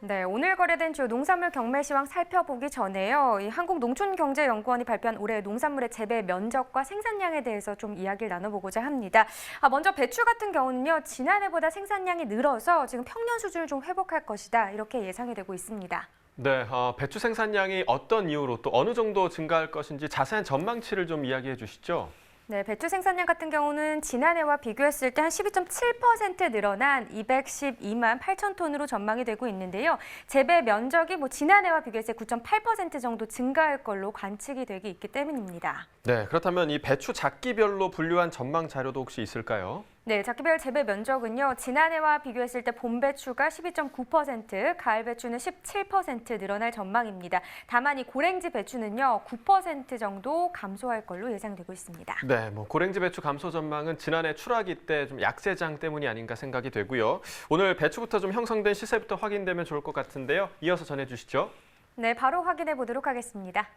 네, 오늘 거래된 주요 농산물 경매 시황 살펴보기 전에요. 이 한국농촌경제연구원이 발표한 올해 농산물의 재배 면적과 생산량에 대해서 좀 이야기를 나눠보고자 합니다. 먼저 배추 같은 경우는요, 지난해보다 생산량이 늘어서 지금 평년 수준을 좀 회복할 것이다, 이렇게 예상이 되고 있습니다. 네, 배추 생산량이 어떤 이유로 또 어느 정도 증가할 것인지 자세한 전망치를 좀 이야기해 주시죠. 네, 배추 생산량 같은 경우는 지난해와 비교했을 때 한 12.7% 늘어난 212만 8천 톤으로 전망이 되고 있는데요. 재배 면적이 지난해와 비교했을 때 9.8% 정도 증가할 걸로 관측이 되기 있기 때문입니다. 네, 그렇다면 이 배추 작기별로 분류한 전망 자료도 혹시 있을까요? 네, 작기별 재배 면적은요, 지난해와 비교했을 때 봄 배추가 12.9%, 가을 배추는 17% 늘어날 전망입니다. 다만 이 고랭지 배추는요, 9% 정도 감소할 걸로 예상되고 있습니다. 네, 고랭지 배추 감소 전망은 지난해 추락기 때 좀 약세장 때문이 아닌가 생각이 되고요. 오늘 배추부터 좀 형성된 시세부터 확인되면 좋을 것 같은데요. 이어서 전해주시죠. 네, 바로 확인해 보도록 하겠습니다.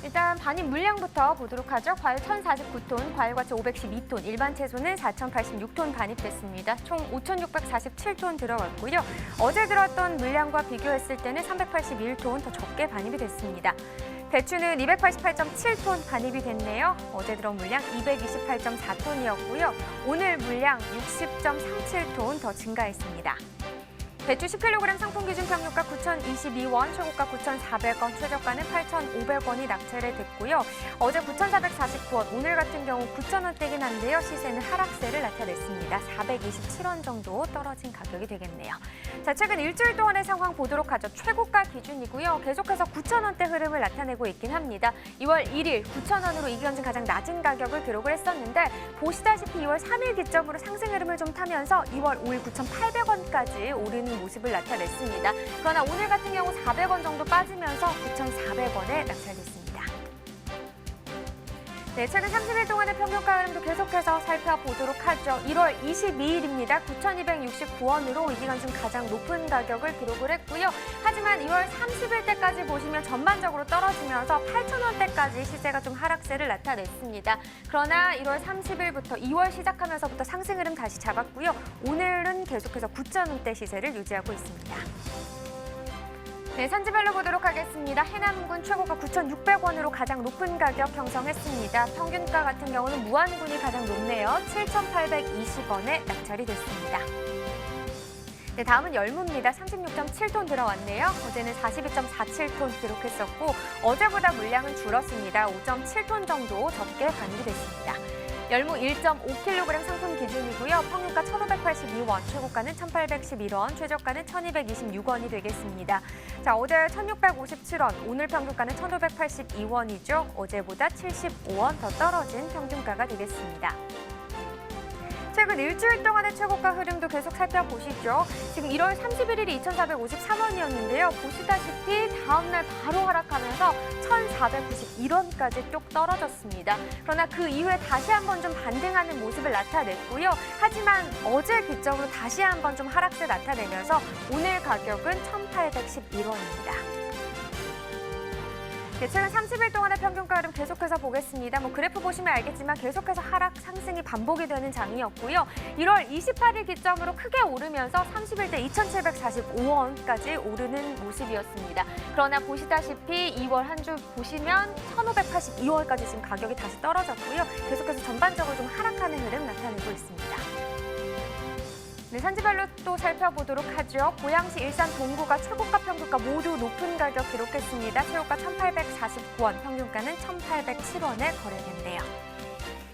일단 반입 물량부터 보도록 하죠. 과일 1,049톤, 과일과채 512톤, 일반 채소는 4,086톤 반입됐습니다. 총 5,647톤 들어왔고요. 어제 들어왔던 물량과 비교했을 때는 381톤 더 적게 반입이 됐습니다. 배추는 288.7톤 반입이 됐네요. 어제 들어온 물량 228.4톤이었고요. 오늘 물량 60.37톤 더 증가했습니다. 배추 10kg 상품 기준 평균가 9,022원, 최고가 9,400원, 최저가는 8,500원이 낙찰이 됐고요. 어제 9,449원, 오늘 같은 경우 9,000원대긴 한데요. 시세는 하락세를 나타냈습니다. 427원 정도 떨어진 가격이 되겠네요. 자, 최근 일주일 동안의 상황 보도록 하죠. 최고가 기준이고요. 계속해서 9,000원대 흐름을 나타내고 있긴 합니다. 2월 1일 9,000원으로 이 기간 중 가장 낮은 가격을 기록을 했었는데 보시다시피 2월 3일 기점으로 상승 흐름을 좀 타면서 2월 5일 9,800원까지 오르는 모습을 나타냈습니다. 그러나 오늘 같은 경우 400원 정도 빠지면서 9,400원에 낙찰됐습니다. 네, 최근 30일 동안의 평균가 흐름도 계속해서 살펴보도록 하죠. 1월 22일입니다. 9,269원으로 이 기간 중 가장 높은 가격을 기록을 했고요. 하지만 2월 30일 때까지 보시면 전반적으로 떨어지면서 8,000원대까지 시세가 좀 하락세를 나타냈습니다. 그러나 1월 30일부터 2월 시작하면서부터 상승 흐름 다시 잡았고요. 오늘은 계속해서 9,000원대 시세를 유지하고 있습니다. 네, 산지별로 보도록 하겠습니다. 해남군 최고가 9,600원으로 가장 높은 가격 형성했습니다. 평균가 같은 경우는 무안군이 가장 높네요. 7,820원에 낙찰이 됐습니다. 네, 다음은 열무입니다. 36.7톤 들어왔네요. 어제는 42.47톤 기록했었고 어제보다 물량은 줄었습니다. 5.7톤 정도 적게 반입이 됐습니다. 열무 1.5kg 상품 기준이고요. 평균가 1,582원, 최고가는 1,811원, 최저가는 1,226원이 되겠습니다. 자, 어제 1,657원, 오늘 평균가는 1,582원이죠. 어제보다 75원 더 떨어진 평균가가 되겠습니다. 최근 일주일 동안의 최고가 흐름도 계속 살펴보시죠. 지금 1월 31일이 2,453원이었는데요. 보시다시피 다음날 바로 하락하면서 1,491원까지 뚝 떨어졌습니다. 그러나 그 이후에 다시 한번 좀 반등하는 모습을 나타냈고요. 하지만 어제 기점으로 다시 한번 좀 하락세 나타내면서 오늘 가격은 1,811원입니다. 네, 최근 30일 동안의 평균가 흐름 계속해서 보겠습니다. 그래프 보시면 알겠지만 계속해서 하락 상승이 반복이 되는 장이었고요. 1월 28일 기점으로 크게 오르면서 30일대 2,745원까지 오르는 모습이었습니다. 그러나 보시다시피 2월 한 주 보시면 1,582원까지 지금 가격이 다시 떨어졌고요. 계속해서 전반적으로 좀 하락하는 흐름 나타내고 있습니다. 네, 산지별로 또 살펴보도록 하죠. 고양시, 일산, 동구가 최고가 평균가 모두 높은 가격 기록했습니다. 최고가 1,849원, 평균가는 1,807원에 거래됐네요.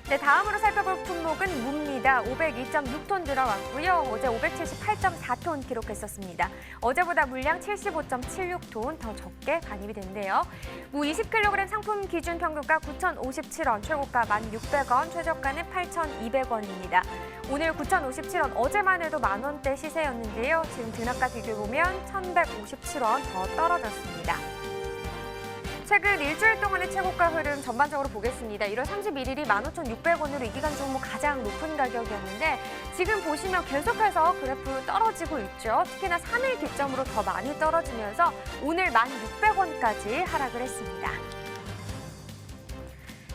네, 다음으로 살펴볼 품목은 무입니다. 502.6톤 들어왔고요. 어제 578.4톤 기록했었습니다. 어제보다 물량 75.76톤 더 적게 반입이 됐네요. 무 20kg 상품 기준 평균가 9,057원, 최고가 1,600원, 최저가는 8,200원입니다. 오늘 9,057원, 어제만 해도 만원대 시세였는데요. 지금 등락가 비교해보면 1,157원 더 떨어졌습니다. 최근 일주일 동안의 최고가 흐름 전반적으로 보겠습니다. 1월 31일이 15,600원으로 이 기간 종목 가장 높은 가격이었는데 지금 보시면 계속해서 그래프 떨어지고 있죠. 특히나 3일 기점으로 더 많이 떨어지면서 오늘 1,600원까지 하락을 했습니다.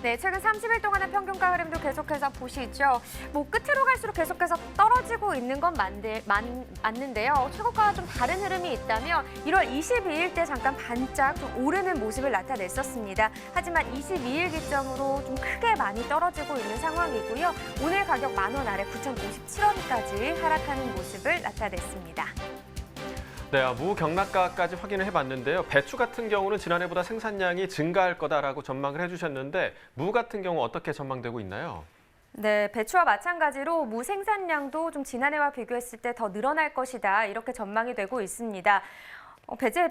네, 최근 30일 동안의 평균가 흐름도 계속해서 보시죠. 끝으로 갈수록 계속해서 떨어지고 있는 건 맞는데요. 최고가와 좀 다른 흐름이 있다면 1월 22일 때 잠깐 반짝 좀 오르는 모습을 나타냈었습니다. 하지만 22일 기점으로 좀 크게 많이 떨어지고 있는 상황이고요. 오늘 가격 10,000원 아래 9,057원까지 하락하는 모습을 나타냈습니다. 네, 무 경락가까지 확인을 해봤는데요. 배추 같은 경우는 지난해보다 생산량이 증가할 거다라고 전망을 해주셨는데 무 같은 경우 어떻게 전망되고 있나요? 네, 배추와 마찬가지로 무 생산량도 좀 지난해와 비교했을 때 더 늘어날 것이다 이렇게 전망이 되고 있습니다.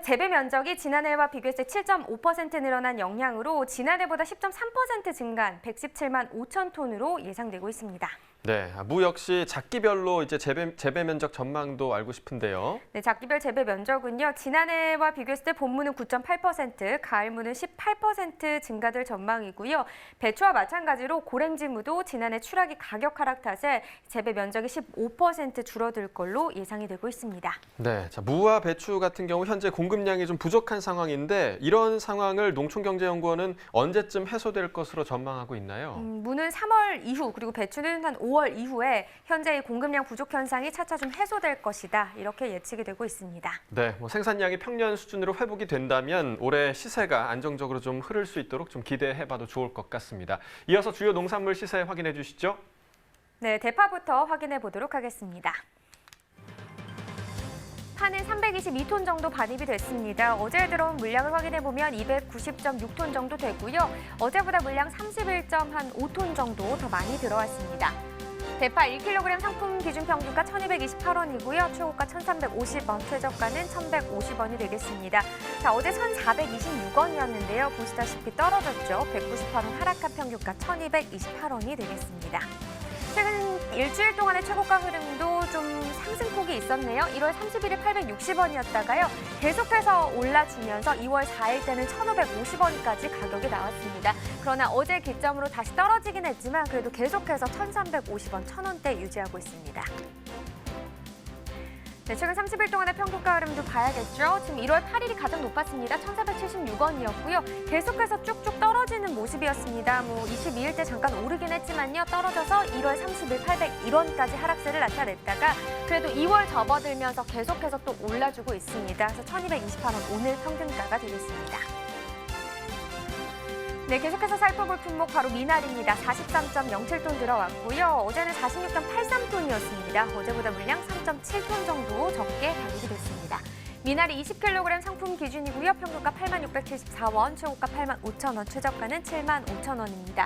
재배 면적이 지난해와 비교했을 때 7.5% 늘어난 영향으로 지난해보다 10.3% 증가한 117만 5천 톤으로 예상되고 있습니다. 네, 무 역시 작기별로 이제 재배 면적 전망도 알고 싶은데요. 네, 작기별 재배 면적은요. 지난해와 비교했을 때 봄무는 9.8%, 가을무는 18% 증가될 전망이고요. 배추와 마찬가지로 고랭지무도 지난해 추락이 가격 하락 탓에 재배 면적이 15% 줄어들 걸로 예상이 되고 있습니다. 네, 자, 무와 배추 같은 경우 현재 공급량이 좀 부족한 상황인데 이런 상황을 농촌경제연구원은 언제쯤 해소될 것으로 전망하고 있나요? 무는 3월 이후 그리고 배추는 한 5월 이후에 현재의 공급량 부족 현상이 차차 좀 해소될 것이다 이렇게 예측이 되고 있습니다. 네, 생산량이 평년 수준으로 회복이 된다면 올해 시세가 안정적으로 좀 흐를 수 있도록 좀 기대해봐도 좋을 것 같습니다. 이어서 주요 농산물 시세 확인해 주시죠. 네, 대파부터 확인해 보도록 하겠습니다. 파는 322톤 정도 반입이 됐습니다. 어제 들어온 물량을 확인해보면 290.6톤 정도 되고요. 어제보다 물량 31.5톤 정도 더 많이 들어왔습니다. 대파 1kg 상품 기준 평균가 1,228원이고요. 최고가 1,350원, 최저가는 1,150원이 되겠습니다. 자, 어제 1,426원이었는데요. 보시다시피 떨어졌죠. 198원 하락한 평균가 1,228원이 되겠습니다. 최근 일주일 동안의 최고가 흐름도 좀 상승폭이 있었네요. 1월 31일 860원이었다가요. 계속해서 올라주면서 2월 4일 때는 1,550원까지 가격이 나왔습니다. 그러나 어제 기점으로 다시 떨어지긴 했지만 그래도 계속해서 1,350원, 1,000원대 유지하고 있습니다. 네, 최근 30일 동안의 평균가 흐름도 봐야겠죠. 지금 1월 8일이 가장 높았습니다. 1,476원이었고요. 계속해서 쭉쭉 떨어지는 모습이었습니다. 22일 때 잠깐 오르긴 했지만요. 떨어져서 1월 30일 801원까지 하락세를 나타냈다가 그래도 2월 접어들면서 계속해서 또 올라주고 있습니다. 그래서 1,228원 오늘 평균가가 되겠습니다. 네, 계속해서 살펴볼 품목 바로 미나리입니다. 43.07톤 들어왔고요. 어제는 46.83톤이었습니다. 어제보다 물량 3.7톤 정도 적게 반입이 됐습니다. 미나리 20kg 상품 기준이고요. 평균가 86,674원, 최고가 85,000원, 최저가는 75,000원입니다.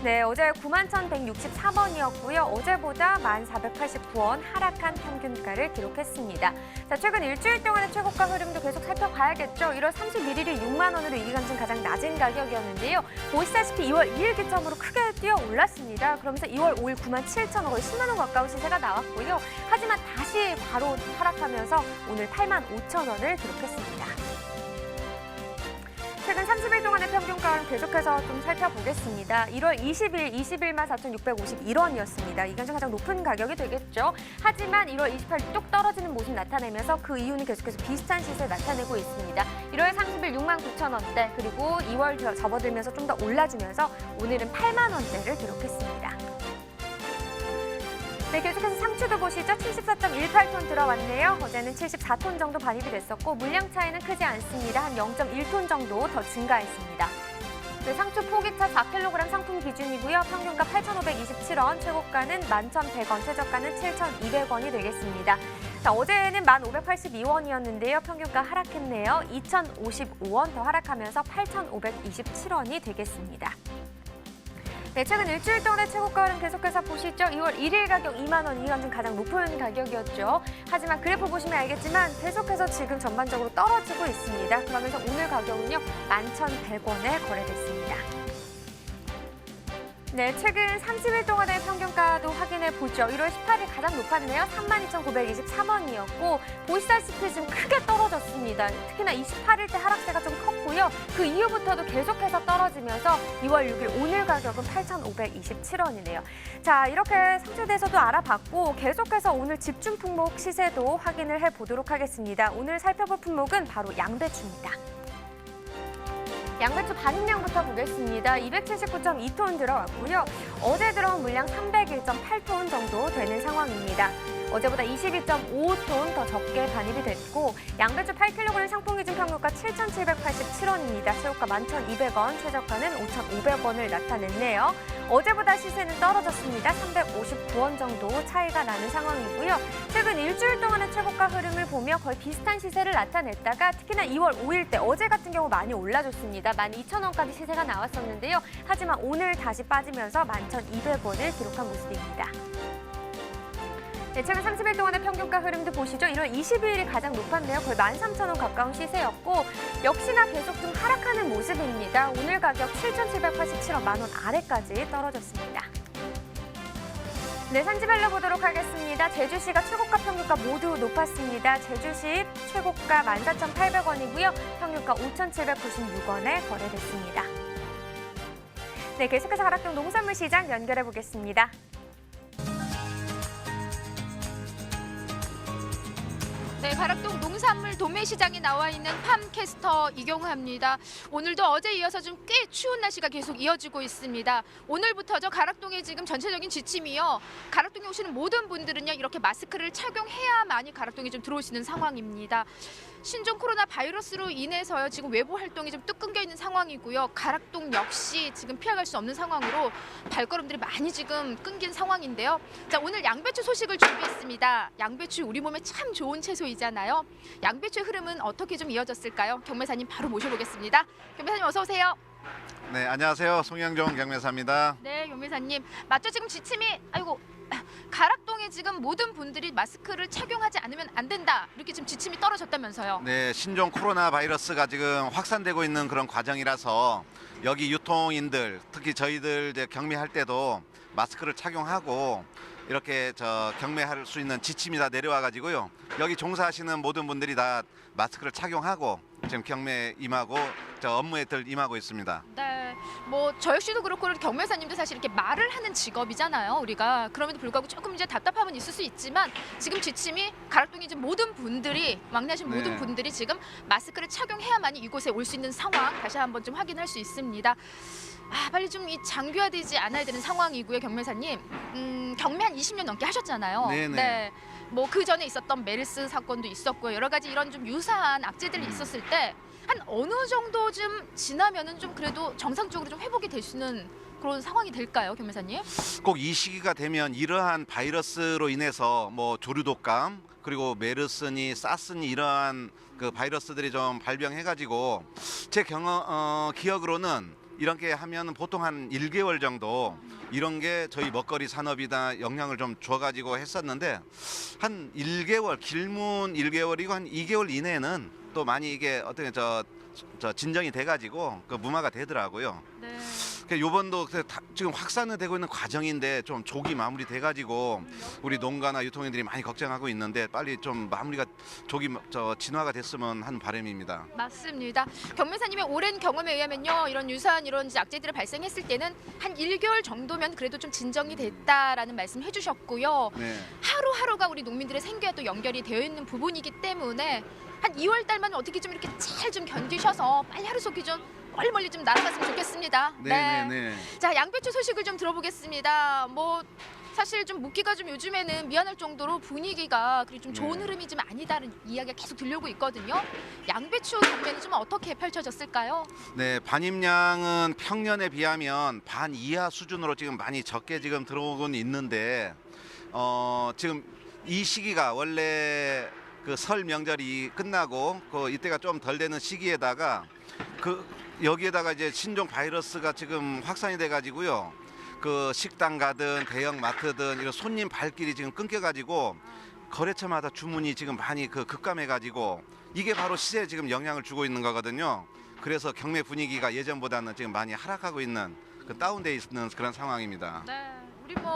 네, 어제 91,164원이었고요. 어제보다 1,489원 하락한 평균가를 기록했습니다. 자, 최근 일주일 동안의 최고가 흐름도 계속 살펴봐야겠죠. 1월 31일이 6만 원으로 이기간 중 가장 낮은 가격이었는데요. 보시다시피 2월 2일 기점으로 크게 뛰어 올랐습니다. 그러면서 2월 5일 97,000원, 거의 10만 원 가까운 시세가 나왔고요. 하지만 다시 바로 하락하면서 오늘 85,000원을 기록했습니다. 최근 30일 동안의 평균가를 계속해서 좀 살펴보겠습니다. 1월 20일, 21만 4,651원이었습니다. 이건 좀 가장 높은 가격이 되겠죠. 하지만 1월 28일 뚝 떨어지는 모습 나타내면서 그 이유는 계속해서 비슷한 시세 나타내고 있습니다. 1월 30일 69,000원대, 그리고 2월 접어들면서 좀 더 올라주면서 오늘은 8만 원대를 기록했습니다. 네, 계속해서 상추도 보시죠. 74.18톤 들어왔네요. 어제는 74톤 정도 반입이 됐었고 물량 차이는 크지 않습니다. 한 0.1톤 정도 더 증가했습니다. 네, 상추 포기차 4kg 상품 기준이고요. 평균가 8,527원, 최고가는 11,100원, 최저가는 7,200원이 되겠습니다. 자, 어제는 1,582원이었는데요. 평균가 하락했네요. 2,055원 더 하락하면서 8,527원이 되겠습니다. 네, 최근 일주일 동안의 최고가 흐름 계속해서 보시죠. 2월 1일 가격 2만 원, 이건 중 가장 높은 가격이었죠. 하지만 그래프 보시면 알겠지만 계속해서 지금 전반적으로 떨어지고 있습니다. 그러면서 오늘 가격은요, 11,100원에 거래됐습니다. 네, 최근 30일 동안의 평균가도 확인해 보죠. 1월 18일 가장 높았네요. 32,923원이었고 보시다시피 지금 크게 떨어졌습니다. 특히나 28일 때 하락세가 좀 컸고요. 그 이후부터도 계속해서 떨어지면서 2월 6일 오늘 가격은 8,527원이네요. 자, 이렇게 상추에 대해서도 알아봤고 계속해서 오늘 집중 품목 시세도 확인을 해보도록 하겠습니다. 오늘 살펴볼 품목은 바로 양배추입니다. 양배추 반입량부터 보겠습니다. 279.2톤 들어왔고요. 어제 들어온 물량 301.8톤 정도 되는 상황입니다. 어제보다 22.5톤 더 적게 반입이 됐고 양배추 8kg 상품 기준 평균가 7,787원입니다. 최고가 11,200원, 최저가는 5,500원을 나타냈네요. 어제보다 시세는 떨어졌습니다. 359원 정도 차이가 나는 상황이고요. 최근 일주일 동안의 최고가 흐름을 보며 거의 비슷한 시세를 나타냈다가 특히나 2월 5일 때 어제 같은 경우 많이 올라줬습니다. 12,000원까지 시세가 나왔었는데요. 하지만 오늘 다시 빠지면서 11,200원을 기록한 모습입니다. 네, 최근 30일 동안의 평균가 흐름도 보시죠. 1월 22일이 가장 높았는데요. 거의 13,000원 가까운 시세였고 역시나 계속 좀 하락하는 모습입니다. 오늘 가격 7,787원, 만원 아래까지 떨어졌습니다. 네, 산지별로 보도록 하겠습니다. 제주시가 최고가 평균가 모두 높았습니다. 제주시 최고가 14,800원이고요. 평균가 5,796원에 거래됐습니다. 네, 계속해서 가락동 농산물 시장 연결해 보겠습니다. 네, 가락동 농산물 도매시장에 나와 있는 팜캐스터 이경화입니다. 오늘도 어제 이어서 좀 꽤 추운 날씨가 계속 이어지고 있습니다. 오늘부터죠, 가락동의 지금 전체적인 지침이요. 가락동에 오시는 모든 분들은요, 이렇게 마스크를 착용해야만이 가락동에 좀 들어올 수 있는 상황입니다. 신종 코로나 바이러스로 인해서요, 지금 외부 활동이 좀 뚝 끊겨 있는 상황이고요. 가락동 역시 지금 피해갈 수 없는 상황으로 발걸음들이 많이 지금 끊긴 상황인데요. 자, 오늘 양배추 소식을 준비했습니다. 양배추 우리 몸에 참 좋은 채소이잖아요. 양배추의 흐름은 어떻게 좀 이어졌을까요? 경매사님 바로 모셔보겠습니다. 경매사님 어서 오세요. 네, 안녕하세요. 송영종 경매사입니다. 네, 경매사님. 맞죠? 지금 지침이 가락동에 지금 모든 분들이 마스크를 착용하지 않으면 안 된다. 이렇게 지금 지침이 떨어졌다면서요. 네, 신종 코로나 바이러스가 지금 확산되고 있는 그런 과정이라서 여기 유통인들, 특히 저희들 이제 경매할 때도 마스크를 착용하고 이렇게 경매할 수 있는 지침이 다 내려와 가지고요. 여기 종사하시는 모든 분들이 다 마스크를 착용하고 지금 경매 임하고 업무에 임하고 있습니다. 네, 뭐 저 역시도 그렇고 경매사님도 사실 이렇게 말을 하는 직업이잖아요. 우리가 그럼에도 불구하고 조금 이제 답답함은 있을 수 있지만 지금 지침이 가락동에 지금 모든 분들이 왕래하신 네. 모든 분들이 지금 마스크를 착용해야만이 이곳에 올 수 있는 상황 다시 한번 좀 확인할 수 있습니다. 빨리 좀 이 장기화되지 않아야 되는 상황이고요, 경매사님. 경매 한 20년 넘게 하셨잖아요. 네네. 네. 뭐 그 전에 있었던 메르스 사건도 있었고요. 여러 가지 이런 좀 유사한 악재들이 있었을 때 한 어느 정도 좀 지나면은 좀 그래도 정상적으로 좀 회복이 될 수 있는 그런 상황이 될까요, 경매사님? 꼭 이 시기가 되면 이러한 바이러스로 인해서 뭐 조류독감 그리고 메르스니 사스니 이러한 그 바이러스들이 좀 발병해가지고 제 기억으로는 이렇게 하면 보통 한 1개월 정도 이런 게 저희 먹거리 산업이다 영향을 좀 줘가지고 했었는데 한 1개월 길면 1개월이고 한 2개월 이내에는 또 많이 이게 어떻게 진정이 돼가지고 그 무마가 되더라고요. 네. 요번도 지금 확산이 되고 있는 과정인데 좀 조기 마무리 돼가지고 우리 농가나 유통인들이 많이 걱정하고 있는데 빨리 좀 마무리가 조기 진화가 됐으면 하는 바람입니다. 맞습니다. 경매사님의 오랜 경험에 의하면요, 이런 유사한 이런 악재들이 발생했을 때는 한 1개월 정도면 그래도 좀 진정이 됐다라는 말씀 해주셨고요. 네. 하루하루가 우리 농민들의 생계와 또 연결이 되어 있는 부분이기 때문에 한 2월 달만 어떻게 좀 이렇게 잘 좀 견디셔서 빨리 하루속히 좀 멀리 좀 날아갔으면 좋겠습니다. 네. 자, 양배추 소식을 좀 들어보겠습니다. 뭐 사실 좀 묻기가 좀 요즘에는 미안할 정도로 분위기가 그리고 좀 좋은 네. 흐름이 좀 아니다는 이야기가 계속 들려오고 있거든요. 양배추 경매는 좀 어떻게 펼쳐졌을까요? 네, 반입량은 평년에 비하면 반 이하 수준으로 지금 많이 적게 지금 들어오곤 있는데 지금 이 시기가 원래 그 설 명절이 끝나고 이때가 좀 덜 되는 시기에다가 여기에다가 이제 신종 바이러스가 지금 확산이 돼 가지고요. 그 식당 가든 대형 마트든 이런 손님 발길이 지금 끊겨 가지고 거래처마다 주문이 지금 많이 급감해 가지고 이게 바로 시세에 지금 영향을 주고 있는 거거든요. 그래서 경매 분위기가 예전보다는 지금 많이 하락하고 있는 다운돼 있는 그런 상황입니다. 네.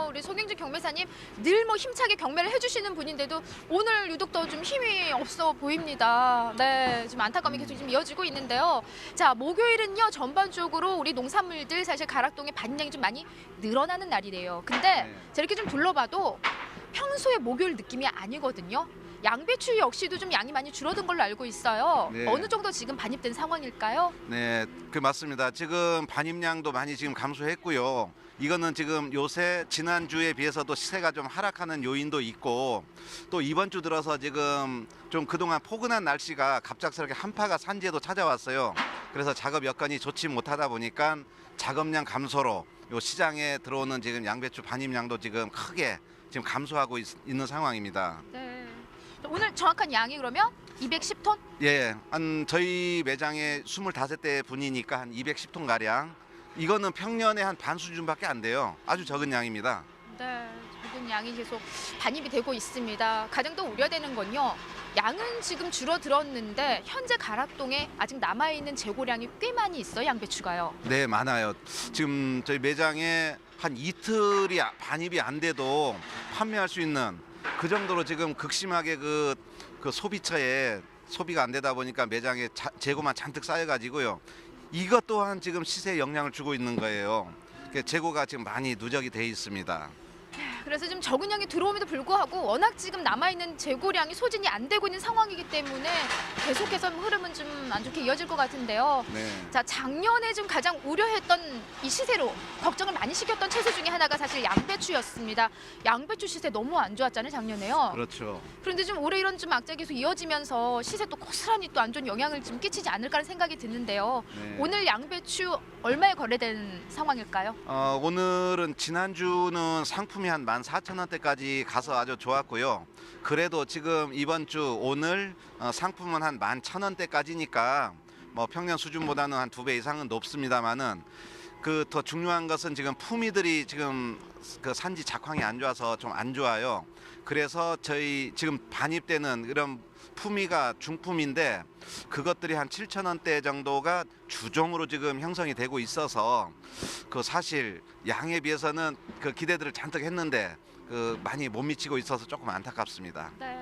우리 송영준 경매사님 늘 힘차게 경매를 해주시는 분인데도 오늘 유독 더 좀 힘이 없어 보입니다. 네, 지금 안타까움이 계속 좀 이어지고 있는데요. 자, 목요일은요 전반적으로 우리 농산물들 사실 가락동의 반입량이 좀 많이 늘어나는 날이래요. 근데 네. 저렇게 좀 둘러봐도 평소의 목요일 느낌이 아니거든요. 양배추 역시도 좀 양이 많이 줄어든 걸로 알고 있어요. 네. 어느 정도 지금 반입된 상황일까요? 네, 그 맞습니다. 지금 반입량도 많이 지금 감소했고요. 이거는 지금 요새 지난주에 비해서도 시세가 좀 하락하는 요인도 있고 또 이번 주 들어서 지금 좀 그동안 포근한 날씨가 갑작스럽게 한파가 산지에도 찾아왔어요. 그래서 작업 여건이 좋지 못하다 보니까 작업량 감소로 요 시장에 들어오는 지금 양배추 반입량도 지금 크게 지금 감소하고 있는 상황입니다. 네. 오늘 정확한 양이 그러면 210톤? 예, 한 저희 매장에 25대 분이니까 한 210톤 가량. 이거는 평년에 한 반 수준밖에 안 돼요. 아주 적은 양입니다. 네, 적은 양이 계속 반입이 되고 있습니다. 가장 더 우려되는 건요. 양은 지금 줄어들었는데 현재 가락동에 아직 남아있는 재고량이 꽤 많이 있어요, 양배추가요. 네, 많아요. 지금 저희 매장에 한 이틀이 반입이 안 돼도 판매할 수 있는 그 정도로 지금 극심하게 그 소비처에 소비가 안 되다 보니까 매장에 재고만 잔뜩 쌓여가지고요. 이것 또한 지금 시세에 영향을 주고 있는 거예요. 재고가 지금 많이 누적이 돼 있습니다. 그래서 좀 적은 양이 들어옴에도 불구하고 워낙 지금 남아있는 재고량이 소진이 안 되고 있는 상황이기 때문에 계속해서 흐름은 좀 안 좋게 이어질 것 같은데요. 네. 자, 작년에 좀 가장 우려했던 이 시세로 걱정을 많이 시켰던 채소 중에 하나가 사실 양배추였습니다. 양배추 시세 너무 안 좋았잖아요, 작년에요. 그렇죠. 그런데 좀 올해 이런 좀 악재 계속 이어지면서 시세 또 고스란히 또 안 좋은 영향을 좀 끼치지 않을까라는 생각이 드는데요. 네. 오늘 양배추 얼마에 거래된 상황일까요? 오늘은 지난주는 상품이 한 14,000원대까지 가서 아주 좋았고요. 그래도 지금 이번 주 오늘 상품은 한 11,000원대까지니까 뭐 평년 수준보다는 한 2배 이상은 높습니다만은 그 더 중요한 것은 지금 품위들이 지금 그 산지 작황이 안 좋아서 좀 안 좋아요. 그래서 저희 지금 반입되는 이런 품위가 중품인데 그것들이 한 7,000원대 정도가 주종으로 지금 형성이 되고 있어서 그 사실 양에 비해서는 그 기대들을 잔뜩 했는데 그 많이 못 미치고 있어서 조금 안타깝습니다. 네.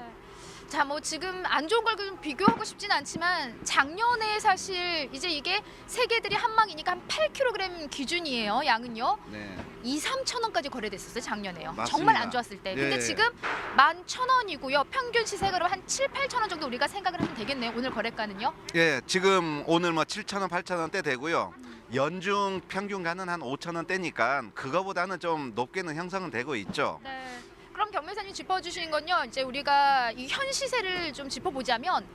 자, 뭐 지금 안 좋은 걸 좀 비교하고 싶진 않지만 작년에 사실 이제 이게 세계들이 한 망이니까 한 8kg 기준이에요, 양은요. 네. 2, 3천 원까지 거래됐었어요, 작년에요. 맞습니다. 정말 안 좋았을 때. 근데 예. 지금 11,000원이고요. 평균 시세가 한 7, 8천 원 정도 우리가 생각을 하면 되겠네요. 오늘 거래가는요. 예, 지금 오늘 뭐 7,000원, 8,000원대 되고요. 연중 평균가는 한 5,000원대니까 그거보다는 좀 높게는 형성은 되고 있죠. 네. 그럼 경매사님 짚어주신 건요. 이제 우리가 이 현 시세를 좀 짚어보자면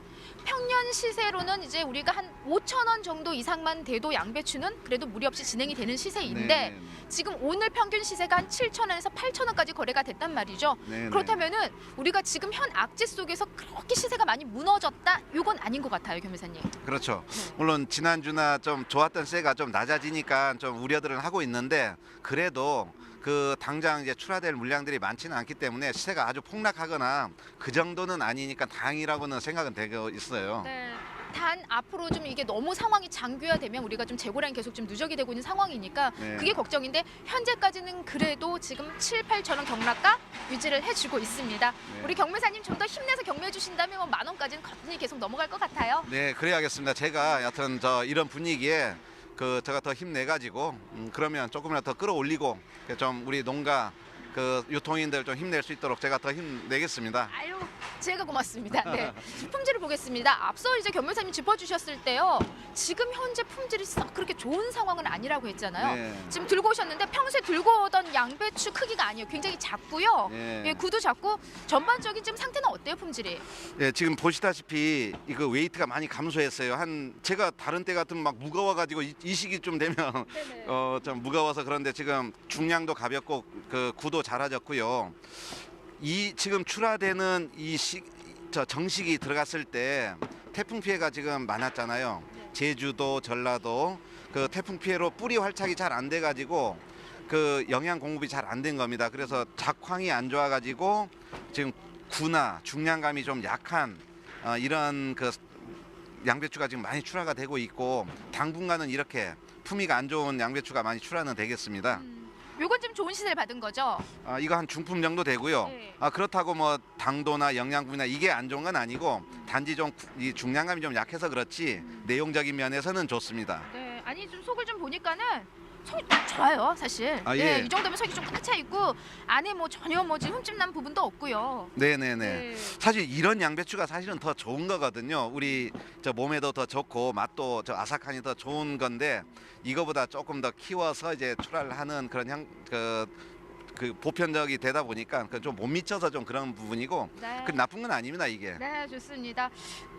평년 시세로는 이제 우리가 한 5,000원 정도 이상만 돼도 양배추는 그래도 무리 없이 진행이 되는 시세인데 네. 지금 오늘 평균 시세가 한 7,000원에서 8,000원까지 거래가 됐단 말이죠. 네, 그렇다면은 우리가 지금 현 악재 속에서 그렇게 시세가 많이 무너졌다? 이건 아닌 것 같아요, 경매사님. 그렇죠. 네. 물론 지난주나 좀 좋았던 세가 좀 낮아지니까 좀 우려들은 하고 있는데 그래도 그 당장 이제 출하될 물량들이 많지는 않기 때문에 시세가 아주 폭락하거나 그 정도는 아니니까 다행이라고는 생각은 되고 있어요. 네. 단 앞으로 좀 이게 너무 상황이 장기화되면 우리가 좀 재고량이 계속 좀 누적이 되고 있는 상황이니까 네. 그게 걱정인데 현재까지는 그래도 지금 7, 8천 원 경락가 유지를 해주고 있습니다. 네. 우리 경매사님 좀 더 힘내서 경매해 주신다면 뭐 10,000원까지는 거뜬히 계속 넘어갈 것 같아요. 네, 그래야겠습니다. 제가 여하튼 이런 분위기에 그 제가 더 힘내가지고 그러면 조금이라도 더 끌어올리고 좀 우리 농가 그 유통인들 좀 힘낼 수 있도록 제가 더 힘내겠습니다. 아유, 제가 고맙습니다. 네. 품질을 보겠습니다. 앞서 이제 경매사님 짚어주셨을 때요. 지금 현재 품질이 썩 그렇게 좋은 상황은 아니라고 했잖아요. 네. 지금 들고 오셨는데 평소에 들고 오던 양배추 크기가 아니에요. 굉장히 작고요. 네. 예, 구도 작고 전반적인 지금 상태는 어때요, 품질이? 예, 지금 보시다시피 이거 웨이트가 많이 감소했어요. 제가 다른 때 같으면 막 무거워가지고 이 시기쯤 되면 네네. 좀 무거워서 그런데 지금 중량도 가볍고 그 구도 잘아졌고요. 이 지금 출하되는 정식이 들어갔을 때 태풍 피해가 지금 많았잖아요. 제주도, 전라도 그 태풍 피해로 뿌리 활착이 잘 안 돼가지고 그 영양 공급이 잘 안 된 겁니다. 그래서 작황이 안 좋아가지고 지금 구나 중량감이 좀 약한 이런 그 양배추가 지금 많이 출하가 되고 있고 당분간은 이렇게 품위가 안 좋은 양배추가 많이 출하는 되겠습니다. 요건 좀 좋은 시세를 받은 거죠? 이거 한 중품 정도 되고요. 네. 그렇다고 뭐 당도나 영양분이나 이게 안 좋은 건 아니고 단지 좀 이 중량감이 좀 약해서 그렇지 내용적인 면에서는 좋습니다. 네. 아니 좀 속을 좀 보니까는 속이 좋아요, 사실. 아, 네, 예. 이 정도면 속이 좀 꽉 차 있고 안에 뭐 전혀 뭐 지금 흠집 난 부분도 없고요. 네네네. 네. 사실 이런 양배추가 사실은 더 좋은 거거든요. 우리 저 몸에도 더 좋고 맛도 저 아삭하니 더 좋은 건데 이거보다 조금 더 키워서 이제 출하를 하는 그런 그 보편적이 되다 보니까 좀 못 미쳐서 좀 그런 부분이고 네. 그 나쁜 건 아닙니다 이게. 네, 좋습니다.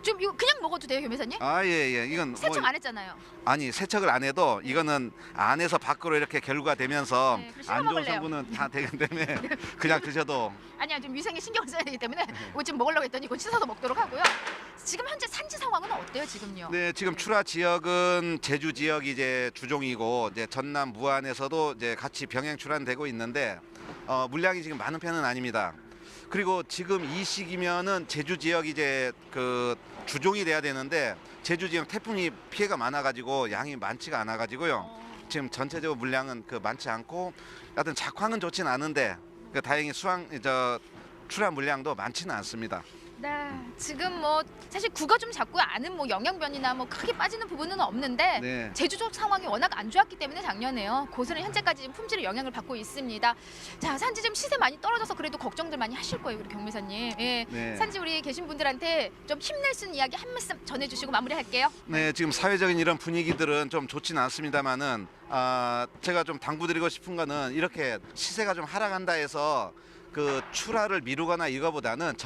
좀 이거 그냥 먹어도 돼요, 교매사님? 아 예예. 이건 세척 안 했잖아요. 아니 세척을 안 해도 이거는 안에서 밖으로 이렇게 결구가 되면서 네, 그럼 씹어 안 좋은 먹을래요. 성분은 다 되기 때문에 그냥 드셔도 아니야, 좀 위생에 신경을 써야 되기 때문에 이거 지금 먹으려고 했더니 이거 씻어서 먹도록 하고요. 지금 현재 산지 상황은 어때요, 지금요? 네, 지금 출하 지역은 제주 지역이 이제 주종이고 이제 전남 무안에서도 이제 같이 병행 출하되고 있는데 물량이 지금 많은 편은 아닙니다. 그리고 지금 이 시기면은 제주 지역이 이제 그 주종이 돼야 되는데 제주 지역 태풍이 피해가 많아가지고 양이 많지가 않아가지고요. 지금 전체적으로 물량은 그 많지 않고 하여튼 작황은 좋진 않은데 그 다행히 출하 물량도 많지는 않습니다. 네, 지금 뭐 사실 국어 좀 잡고 아는 뭐 영양변이나 뭐 크게 빠지는 부분은 없는데 네. 제주도 상황이 워낙 안 좋았기 때문에 작년에요. 고수는 현재까지 지금 품질의 영향을 받고 있습니다. 자, 산지 좀 시세 많이 떨어져서 그래도 걱정들 많이 하실 거예요, 우리 경매사님. 예, 네. 산지 우리 계신 분들한테 좀 힘낼 수 있는 이야기 한 말씀 전해주시고 마무리할게요. 네, 지금 사회적인 이런 분위기들은 좀 좋지는 않습니다만은 제가 좀 당부드리고 싶은 거는 이렇게 시세가 좀 하락한다 해서 그 출하를 미루거나 이거보다는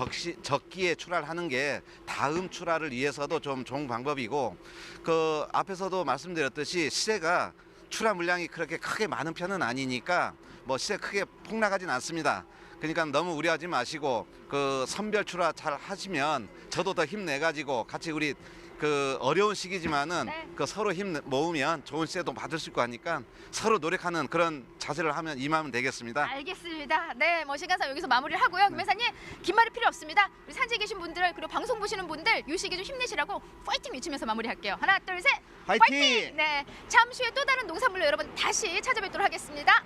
적기에 출하를 하는 게 다음 출하를 위해서도 좀 좋은 방법이고 그 앞에서도 말씀드렸듯이 시세가 출하 물량이 그렇게 크게 많은 편은 아니니까 뭐 시세 크게 폭락하진 않습니다. 그러니까 너무 우려하지 마시고 그 선별 출하 잘 하시면 저도 더 힘내가지고 같이 우리 그 어려운 시기지만은 네. 그 서로 힘 모으면 좋은 시세도 받을 수 있고 하니까 서로 노력하는 그런 자세를 하면 임하면 되겠습니다. 알겠습니다. 네, 뭐 시간상 여기서 마무리를 하고요. 김회사님, 긴 말이 필요 없습니다. 우리 산지에 계신 분들 그리고 방송 보시는 분들 이 시기 좀 힘내시라고 파이팅 외치면서 마무리할게요. 하나, 둘, 셋. 화이팅! 네, 잠시 후에 또 다른 농산물로 여러분 다시 찾아뵙도록 하겠습니다.